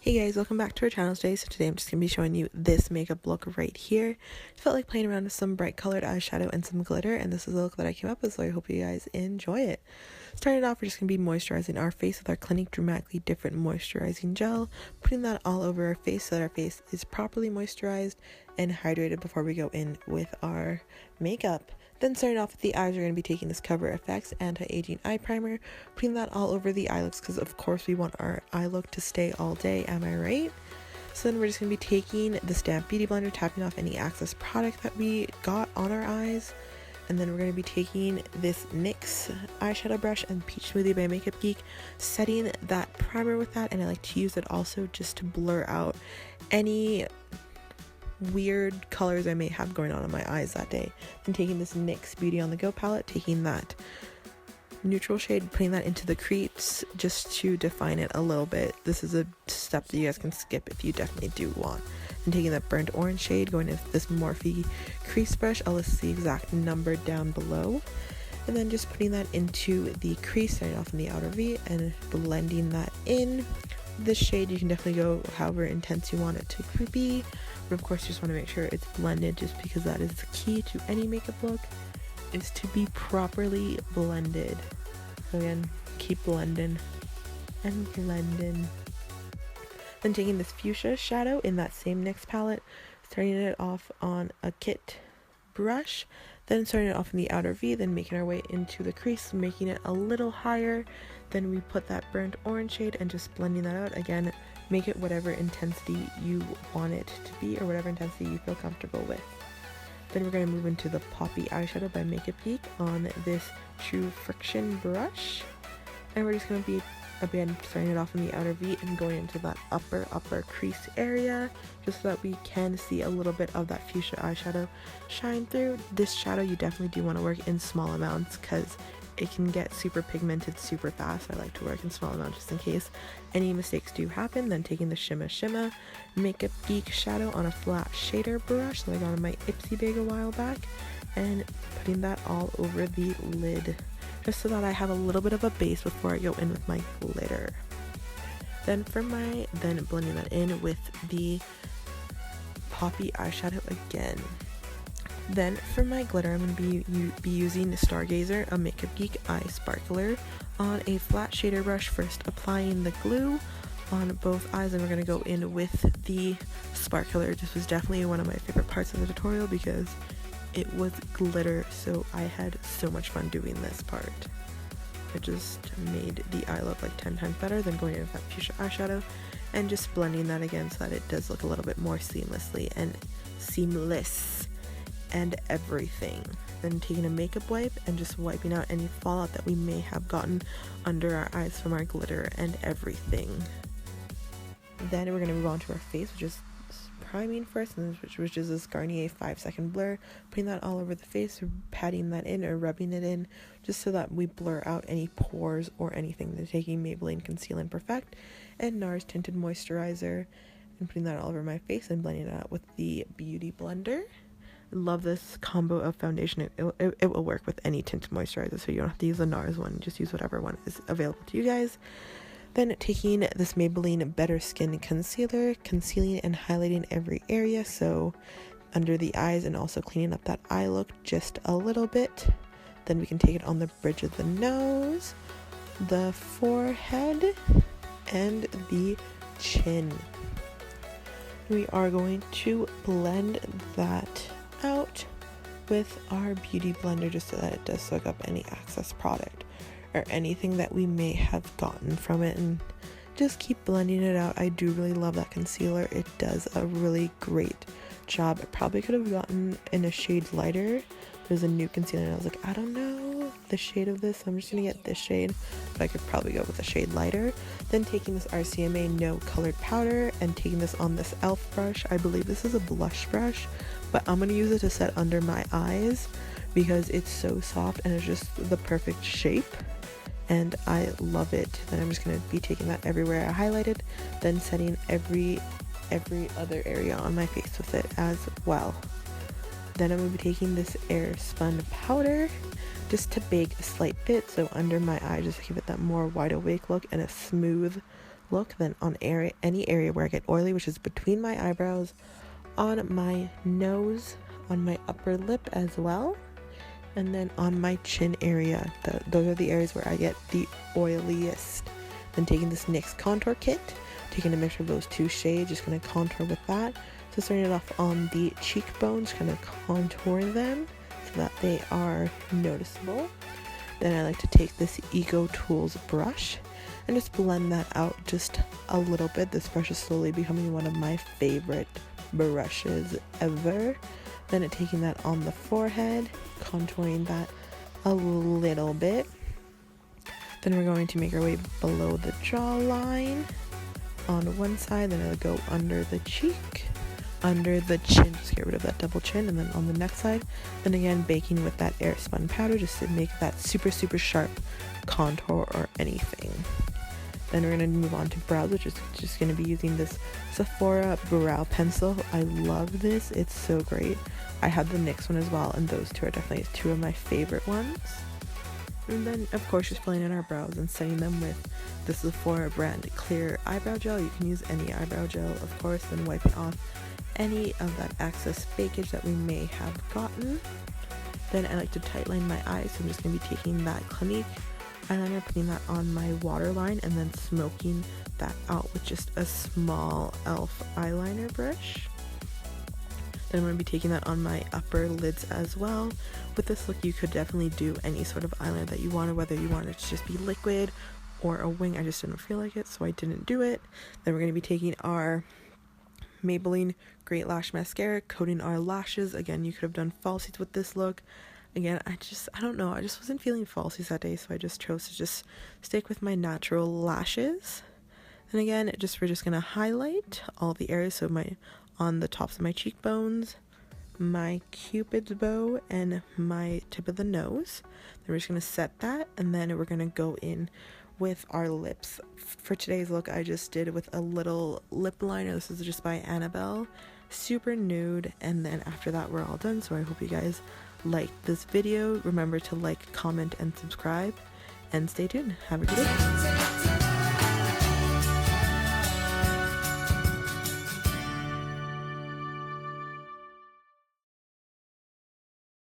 Hey guys, welcome back to our channel today. So today I'm just going to be showing you this makeup look right here. I felt like playing around with some bright colored eyeshadow and some glitter, and this is the look that I came up with, so I hope you guys enjoy it. Starting off, we're just going to be moisturizing our face with our Clinique Dramatically Different Moisturizing Gel, putting that all over our face so that our face is properly moisturized and hydrated before we go in with our makeup. Then starting off with the eyes, we're going to be taking this Cover FX Anti-Aging Eye Primer, putting that all over the eye looks because of course we want our eye look to stay all day, am I right? So then we're just going to be taking the Stamp Beauty Blender, tapping off any excess product that we got on our eyes. And then we're going to be taking this NYX eyeshadow brush and Peach Smoothie by Makeup Geek, setting that primer with that, and I like to use it also just to blur out any weird colors I may have going on in my eyes that day. Then taking this NYX Beauty on the Go palette, taking that neutral shade, putting that into the crease just to define it a little bit. This is a step that you guys can skip if you definitely do want. And taking that burnt orange shade, going into this Morphe crease brush, I'll list the exact number down below, and then just putting that into the crease, starting off in the outer V and blending that in. This shade you can definitely go however intense you want it to be, but of course you just want to make sure it's blended, just because that is the key to any makeup look, is to be properly blended. So again, keep blending and blending. Then taking this fuchsia shadow in that same NYX palette, starting it off on a kit brush, then starting it off in the outer V, then making our way into the crease, making it a little higher. Then we put that burnt orange shade and just blending that out. Again, make it whatever intensity you want it to be, or whatever intensity you feel comfortable with. Then we're going to move into the Poppy eyeshadow by Makeup Geek on this True Friction brush, and we're just going to be again starting it off in the outer V and going into that upper crease area, just so that we can see a little bit of that fuchsia eyeshadow shine through. This shadow you definitely do want to work in small amounts because it can get super pigmented super fast. I like to work in small amounts just in case any mistakes do happen. Then taking the Shimma Makeup Geek shadow on a flat shader brush that I got in my Ipsy bag a while back, and putting that all over the lid, just so that I have a little bit of a base before I go in with my glitter. Then blending that in with the Poppy eyeshadow again. Then for my glitter, I'm going to be using Stargazer, a Makeup Geek eye sparkler, on a flat shader brush, first applying the glue on both eyes, and we're going to go in with the sparkler. This was definitely one of my favorite parts of the tutorial because it was glitter, so I had so much fun doing this part. It just made the eye look like 10 times better than going in with that fuchsia eyeshadow, and just blending that again so that it does look a little bit more seamless and everything. Then taking a makeup wipe and just wiping out any fallout that we may have gotten under our eyes from our glitter and everything. Then we're going to move on to our face, which is priming first, and which is this Garnier 5-second blur, putting that all over the face, patting that in or rubbing it in, just so that we blur out any pores or anything. Then taking Maybelline Conceal and Perfect and Nars Tinted Moisturizer and putting that all over my face and blending it out with the Beauty Blender. Love this combo of foundation. It will work with any tinted moisturizer, so you don't have to use the Nars one, just use whatever one is available to you guys. Then taking this Maybelline Better Skin Concealer, concealing and highlighting every area, so under the eyes, and also cleaning up that eye look just a little bit. Then we can take it on the bridge of the nose, the forehead, and the chin. We are going to blend that out with our Beauty Blender, just so that it does soak up any excess product or anything that we may have gotten from it, and just keep blending it out. I do really love that concealer. It does a really great job. I probably could have gotten in a shade lighter. There's a new concealer and I was like, I don't know the shade of this, so I'm just gonna get this shade, but I could probably go with a shade lighter. Then taking this RCMA No Colored Powder and taking this on this e.l.f. brush. I believe this is a blush brush, but I'm gonna use it to set under my eyes because it's so soft and it's just the perfect shape, and I love it. Then I'm just gonna be taking that everywhere I highlighted, then setting every other area on my face with it as well. Then I'm going to be taking this Airspun powder just to bake a slight bit, so under my eye, just to give it that more wide awake look and a smooth look. Then on any area where I get oily, which is between my eyebrows, on my nose, on my upper lip as well, and then on my chin area. Those are the areas where I get the oiliest. Then taking this NYX Contour Kit, taking a mixture of those two shades, just going to contour with that. So starting it off on the cheekbones, kind of contour them so that they are noticeable. Then I like to take this Ego Tools brush and just blend that out just a little bit. This brush is slowly becoming one of my favorite brushes ever. Then taking that on the forehead, contouring that a little bit. Then we're going to make our way below the jawline on one side, then I'll go under the cheek, under the chin, just get rid of that double chin, and then on the next side, then again baking with that Airspun powder just to make that super sharp contour or anything. Then we're going to move on to brows, which is just going to be using this Sephora brow pencil. I love this, it's so great. I have the NYX one as well, and those two are definitely two of my favorite ones. And then of course just filling in our brows and setting them with the Sephora brand clear eyebrow gel. You can use any eyebrow gel of course, then wiping off any of that excess bakage that we may have gotten. Then I like to tightline my eyes, so I'm just going to be taking that Clinique eyeliner, putting that on my waterline, and then smoking that out with just a small e.l.f. eyeliner brush. Then I'm going to be taking that on my upper lids as well. With this look, you could definitely do any sort of eyeliner that you wanted, whether you wanted it to just be liquid or a wing. I just didn't feel like it, so I didn't do it. Then we're going to be taking our Maybelline Great Lash Mascara, coating our lashes. Again, you could have done falsies with this look. Again, I don't know, I just wasn't feeling falsies that day, so I just chose to just stick with my natural lashes. And again, we're just going to highlight all the areas, so on the tops of my cheekbones, my cupid's bow, and my tip of the nose. Then we're just going to set that, and then we're going to go in with our lips. For today's look, I just did with a little lip liner. This is just by Annabelle, super nude. And then after that, we're all done. So I hope you guys liked this video. Remember to like, comment, and subscribe, and stay tuned. Have a good day.